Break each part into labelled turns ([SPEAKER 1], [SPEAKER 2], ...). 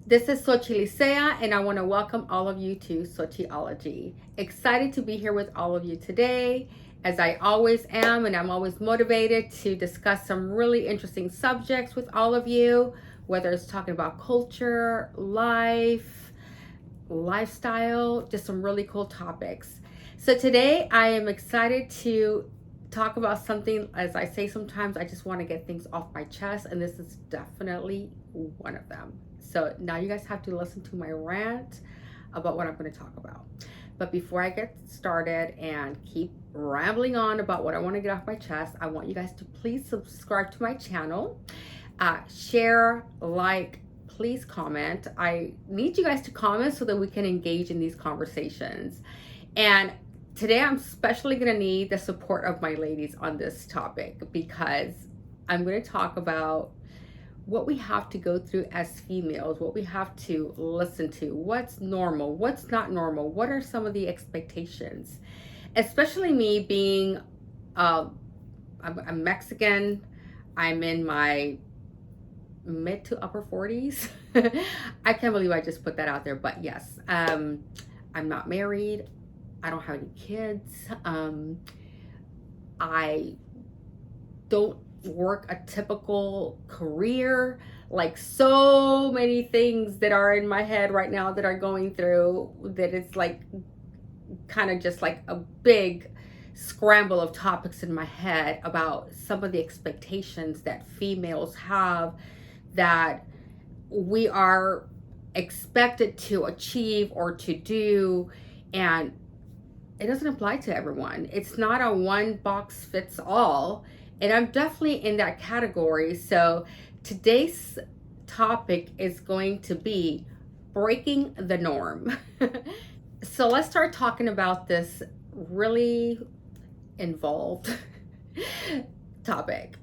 [SPEAKER 1] This is Xochitl, and I want to welcome all of you to Xochitology. Excited to be here with all of you today, as I always am, and I'm always motivated to discuss some really interesting subjects with all of you, whether it's talking about culture, life, lifestyle, just some really cool topics. So today I am excited to talk about something. As I say, sometimes I just want to get things off my chest, and this is definitely one of them. So now you guys have to listen to my rant about what I'm going to talk about. But before I get started and keep rambling on about what I want to get off my chest, I want you guys to please subscribe to my channel, share, like, please comment. I need you guys to comment so that we can engage in these conversations. And today I'm especially going to need the support of my ladies on this topic, because I'm going to talk about what we have to go through as females, what we have to listen to, what's normal, what's not normal, what are some of the expectations, especially me being I'm Mexican. I'm in my mid to upper 40s. I can't believe I just put that out there, but yes, I'm not married. I don't have any kids. I don't work a typical career, like so many things that are in my head right now that are going through, that it's like kind of just like a big scramble of topics in my head about some of the expectations that females have, that we are expected to achieve or to do, and it doesn't apply to everyone. It's not a one box fits all, and I'm definitely in that category. So today's topic is going to be breaking the norm. So let's start talking about this really involved topic.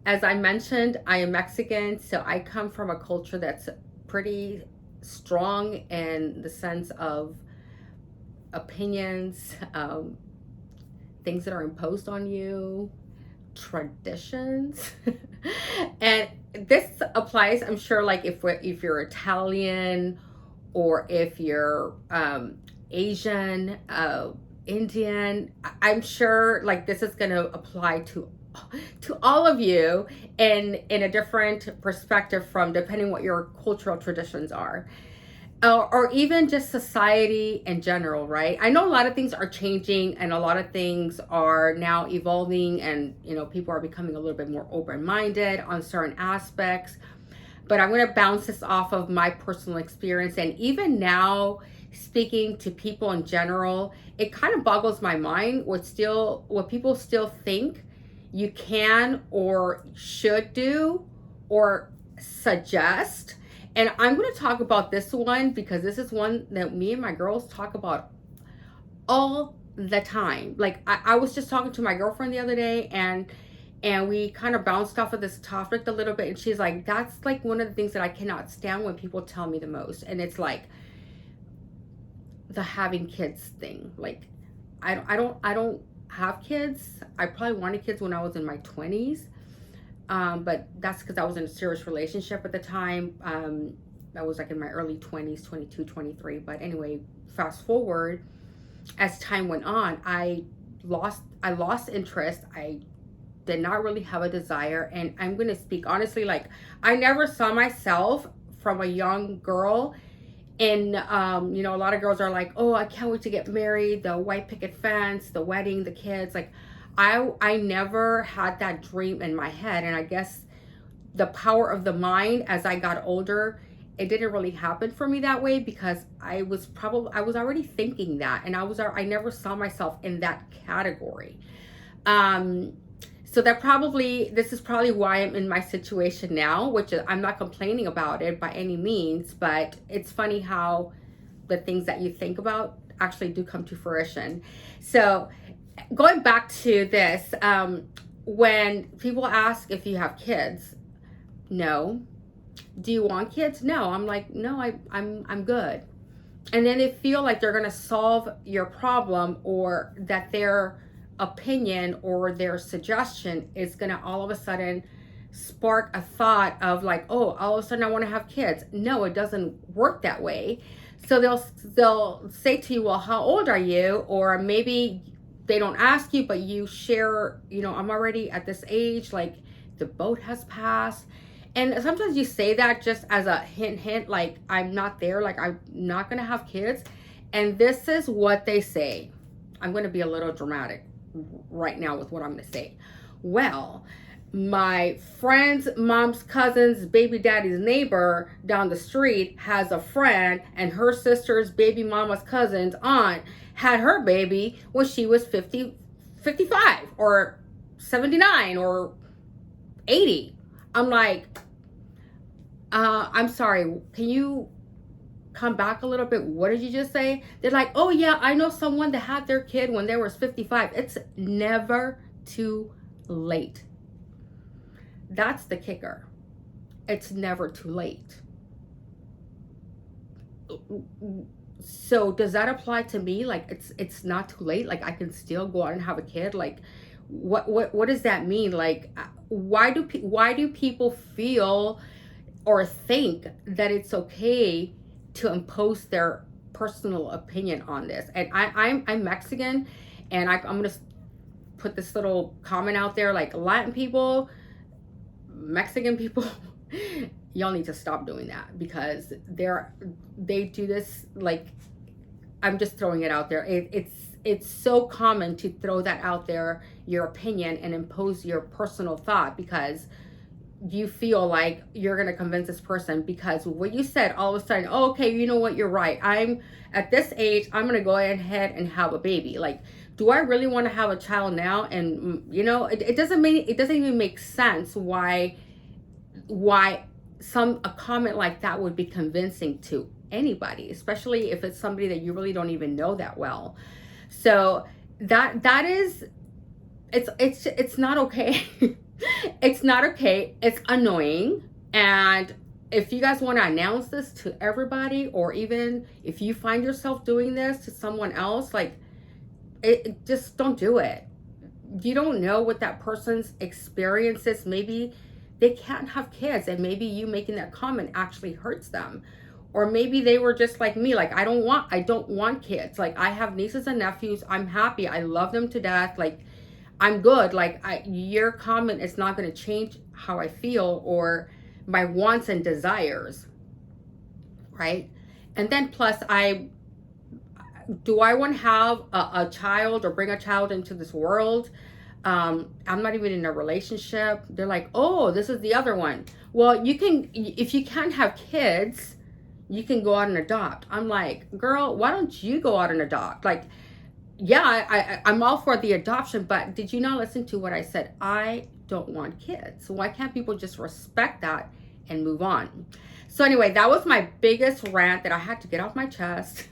[SPEAKER 1] As I mentioned, I am Mexican, so I come from a culture that's pretty strong in the sense of opinions, things that are imposed on you, traditions. And this applies, I'm sure, like if you're Italian, or if you're Asian, Indian, I'm sure like this is going to apply to all of you in a different perspective, from depending what your cultural traditions are, or even just society in general, right? I know a lot of things are changing, and a lot of things are now evolving, and people are becoming a little bit more open-minded on certain aspects. But I'm going to bounce this off of my personal experience, and even now, speaking to people in general, it kind of boggles my mind what people still think you can or should do or suggest. And I'm going to talk about this one because this is one that me and my girls talk about all the time. Like I was just talking to my girlfriend the other day, and we kind of bounced off of this topic a little bit, and she's like, that's like one of the things that I cannot stand when people tell me the most. And it's like the having kids thing. Like I don't have kids. I probably wanted kids when I was in my 20s. But that's because I was in a serious relationship at the time. I was like in my early 20s, 22, 23. But anyway, fast forward, as time went on, I lost interest. I did not really have a desire. And I'm going to speak honestly, like I never saw myself from a young girl. And, a lot of girls are like, oh, I can't wait to get married, the white picket fence, the wedding, the kids. Like, I never had that dream in my head. And I guess the power of the mind, as I got older, it didn't really happen for me that way, because I was already thinking that, and I never saw myself in that category. So this is probably why I'm in my situation now, which I'm not complaining about it by any means, but it's funny how the things that you think about actually do come to fruition. So going back to this, when people ask if you have kids, no. Do you want kids? No. I'm like, no, I'm good. And then they feel like they're going to solve your problem, or that their opinion or their suggestion is going to all of a sudden spark a thought of like, oh, all of a sudden I want to have kids. No, it doesn't work that way. So they'll say to you, well, how old are you? Or maybe they don't ask you, but you share, I'm already at this age, like the boat has passed. And sometimes you say that just as a hint, like I'm not there, like I'm not gonna have kids. And this is what they say. I'm gonna be a little dramatic right now with what I'm gonna say. Well, my friend's mom's cousin's baby daddy's neighbor down the street has a friend, and her sister's baby mama's cousin's aunt had her baby when she was 50, 55 or 79 or 80. I'm like, I'm sorry, can you come back a little bit? What did you just say? They're like, oh yeah, I know someone that had their kid when they were 55. It's never too late. That's the kicker. It's never too late. So does that apply to me? Like it's not too late? Like I can still go out and have a kid? Like what does that mean? Like why do people feel or think that it's okay to impose their personal opinion on this? And I'm Mexican, and I'm gonna put this little comment out there, like Latin people, Mexican people, y'all need to stop doing that, because they do this, like, I'm just throwing it out there. It's so common to throw that out there, your opinion, and impose your personal thought because you feel like you're going to convince this person because what you said, all of a sudden, oh, okay, you know what, you're right. I'm at this age, I'm going to go ahead and have a baby. Like, do I really want to have a child now? And it doesn't even make sense why a comment like that would be convincing to anybody, especially if it's somebody that you really don't even know that well. So that is, it's not okay. It's not okay. It's annoying. And if you guys want to announce this to everybody, or even if you find yourself doing this to someone else, like, just don't do it. You don't know what that person's experience is. Maybe they can't have kids, and maybe you making that comment actually hurts them. Or maybe they were just like me, like I don't want kids. Like I have nieces and nephews. I'm happy. I love them to death. Like I'm good. Like your comment is not going to change how I feel or my wants and desires, right? And then plus, do I want to have a child or bring a child into this world? I'm not even in a relationship. They're like, oh, this is the other one. Well, if you can't have kids, you can go out and adopt. I'm like, girl, why don't you go out and adopt? Like, yeah, I'm all for the adoption, but did you not listen to what I said? I don't want kids. So why can't people just respect that and move on? So anyway, that was my biggest rant that I had to get off my chest.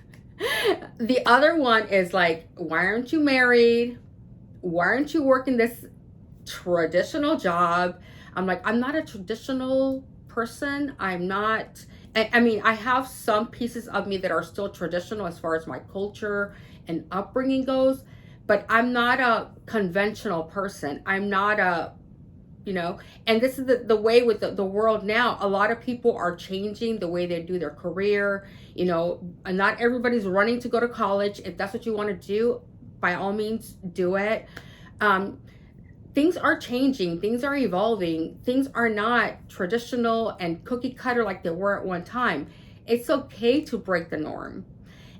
[SPEAKER 1] The other one is like, why aren't you married? Why aren't you working this traditional job? I'm like, I'm not a traditional person. I'm not, I mean, I have some pieces of me that are still traditional as far as my culture and upbringing goes, but I'm not a conventional person. I'm not and this is the way with the world now. A lot of people are changing the way they do their career, and not everybody's running to go to college. If that's what you want to do, by all means, do it. Things are changing. Things are evolving. Things are not traditional and cookie cutter like they were at one time. It's okay to break the norm.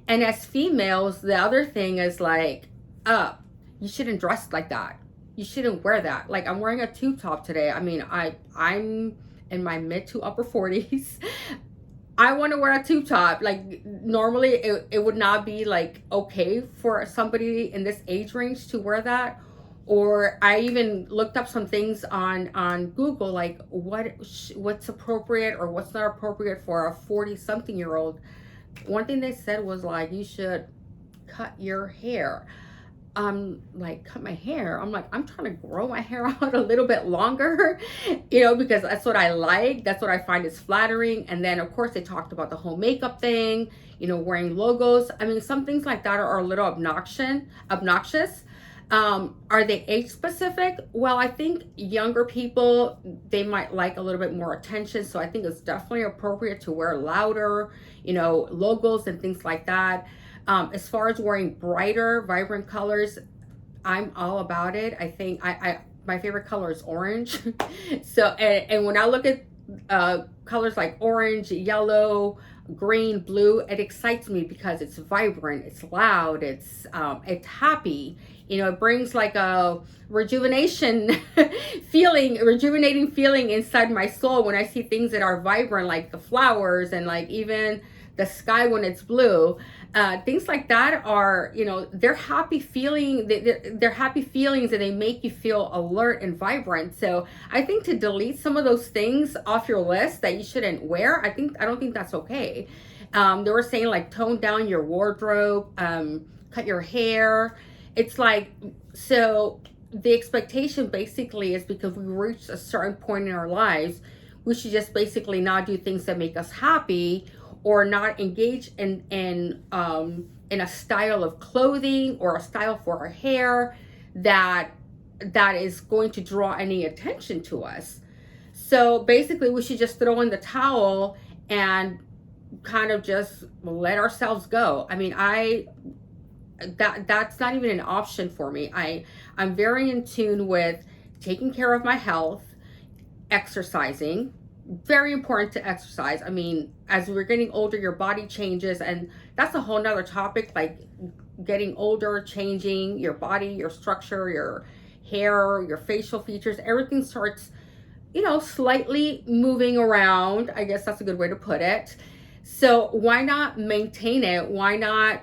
[SPEAKER 1] And as females, the other thing is like, you shouldn't dress like that. You shouldn't wear that. Like I'm wearing a tube top today. I mean, I'm in my mid to upper 40s. I want to wear a tube top. Like normally it would not be like okay for somebody in this age range to wear that. Or I even looked up some things on Google, like what's appropriate or what's not appropriate for a 40-something-year-old. One thing they said was like, you should cut your hair. Like, cut my hair. I'm like, I'm trying to grow my hair out a little bit longer, because that's what I like. That's what I find is flattering. And then of course they talked about the whole makeup thing, wearing logos. I mean, some things like that are a little obnoxious. Are they age specific? Well, I think younger people, they might like a little bit more attention. So I think it's definitely appropriate to wear louder, logos and things like that. As far as wearing brighter, vibrant colors, I'm all about it. I think I my favorite color is orange. So and when I look at colors like orange, yellow, green, blue, it excites me because it's vibrant, it's loud, it's happy. It brings like a rejuvenating feeling inside my soul when I see things that are vibrant, like the flowers and like even the sky when it's blue. Things like that are, they're happy feeling. They're happy feelings, and they make you feel alert and vibrant. So I think to delete some of those things off your list that you shouldn't wear, I don't think that's okay. They were saying like tone down your wardrobe, cut your hair. It's like, so the expectation basically is because we reached a certain point in our lives, we should just basically not do things that make us happy, or not engage in a style of clothing or a style for our hair that is going to draw any attention to us. So basically we should just throw in the towel and kind of just let ourselves go. I mean, that's not even an option for me. I'm very in tune with taking care of my health, exercising. Very important to exercise. I mean, as we're getting older, your body changes, and that's a whole nother topic, like getting older, changing your body, your structure, your hair, your facial features, everything starts, slightly moving around. I guess that's a good way to put it. So why not maintain it? Why not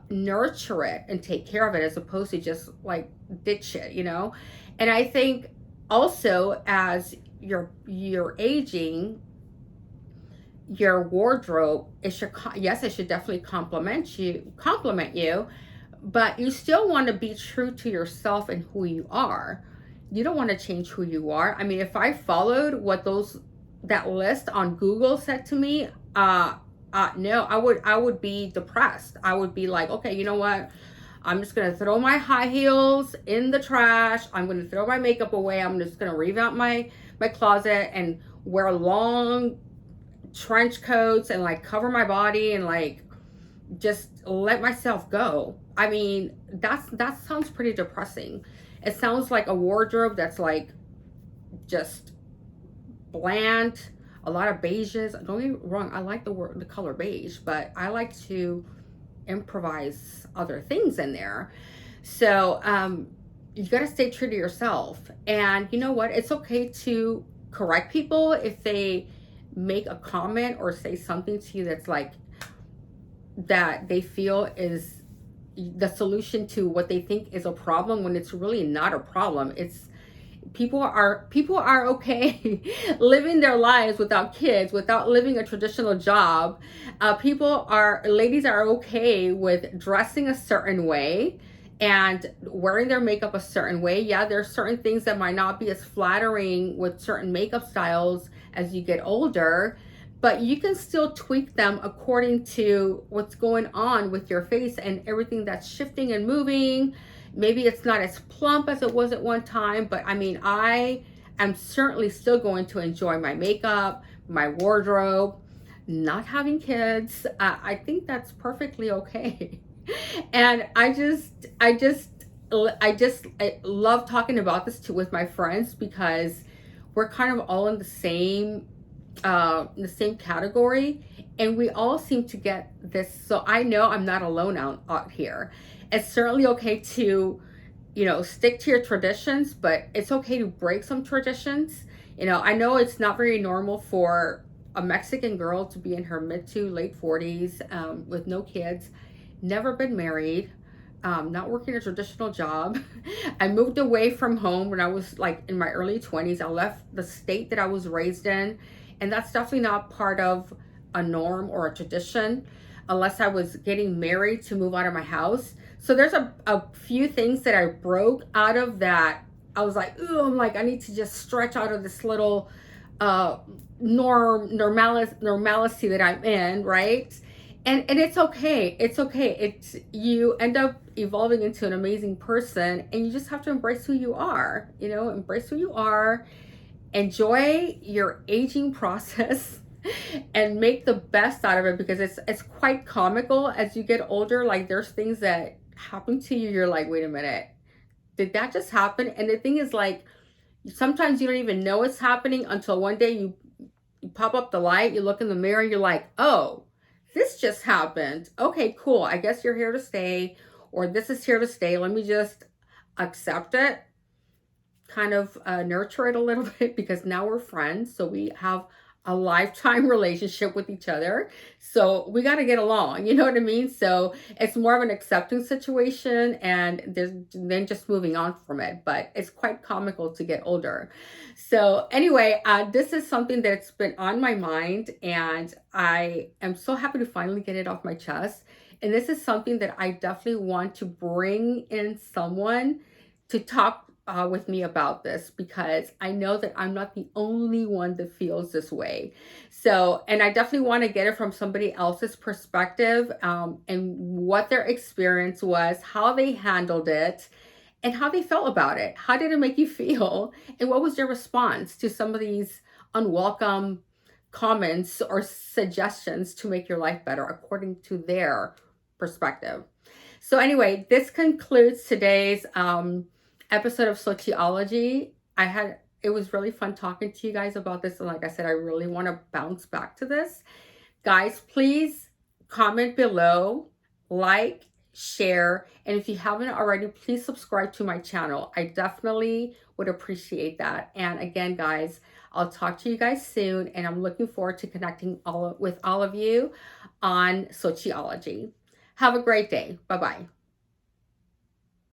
[SPEAKER 1] nurture it and take care of it, as opposed to just like ditch it, And I think also, as you're aging, your wardrobe, it should definitely compliment you, but you still want to be true to yourself and who you are. You don't want to change who you are. I mean, if I followed what that list on Google said to me, no, I would be depressed. I would be like, okay, you know what? I'm just going to throw my high heels in the trash. I'm going to throw my makeup away. I'm just going to revamp my closet and wear long trench coats and like cover my body and like just let myself go. I mean, that sounds pretty depressing. It sounds like a wardrobe that's like just bland, a lot of beiges. Don't get me wrong, I like the color beige, but I like to improvise other things in there. So you got to stay true to yourself. And you know what? It's okay to correct people if they make a comment or say something to you that's like, that they feel is the solution to what they think is a problem, when it's really not a problem. It's people are okay living their lives without kids, without living a traditional job. Ladies are okay with dressing a certain way and wearing their makeup a certain way. Yeah, there's certain things that might not be as flattering with certain makeup styles as you get older, but you can still tweak them according to what's going on with your face and everything that's shifting and moving. Maybe it's not as plump as it was at one time, but I mean, I am certainly still going to enjoy my makeup, my wardrobe. Not having kids, I think that's perfectly okay. And I love talking about this too with my friends, because we're kind of all in the same category, and we all seem to get this. So I know I'm not alone out here. It's certainly okay to, stick to your traditions, but it's okay to break some traditions. I know it's not very normal for a Mexican girl to be in her mid to late 40s with no kids, never been married, not working a traditional job. I moved away from home when I was like in my early 20s. I left the state that I was raised in, and that's definitely not part of a norm or a tradition, unless I was getting married to move out of my house. So there's a few things that I broke out of that. I was like, ooh, I need to just stretch out of this little normalcy that I'm in, right? And it's okay. It's okay. It's, you end up evolving into an amazing person, and you just have to embrace who you are. You know, embrace who you are, enjoy your aging process, and make the best out of it, because it's quite comical as you get older. Like, there's things that happen to you, you're like, wait a minute, did that just happen? And the thing is, like, sometimes you don't even know it's happening until one day you pop up the light, you look in the mirror, you're like, oh, this just happened. Okay, cool. I guess you're here to stay, or this is here to stay. Let me just accept it, kind of nurture it a little bit, because now we're friends. So we have a lifetime relationship with each other. So we got to get along. You know what I mean? So it's more of an accepting situation, and there's then just moving on from it. But it's quite comical to get older. So anyway, this is something that's been on my mind, and I am so happy to finally get it off my chest. And this is something that I definitely want to bring in someone to talk with me about this, because I know that I'm not the only one that feels this way. So, and I definitely want to get it from somebody else's perspective, and what their experience was, how they handled it, and how they felt about it. How did it make you feel? And what was your response to some of these unwelcome comments or suggestions to make your life better according to their perspective? So anyway, this concludes today's episode of Sociology. It was really fun talking to you guys about this, and like I said, I really want to bounce back to this. Guys, please comment below, like, share, and if you haven't already, please subscribe to my channel. I definitely would appreciate that. And again, guys, I'll talk to you guys soon, and I'm looking forward to connecting with all of you on Sociology. Have a great day. Bye-bye.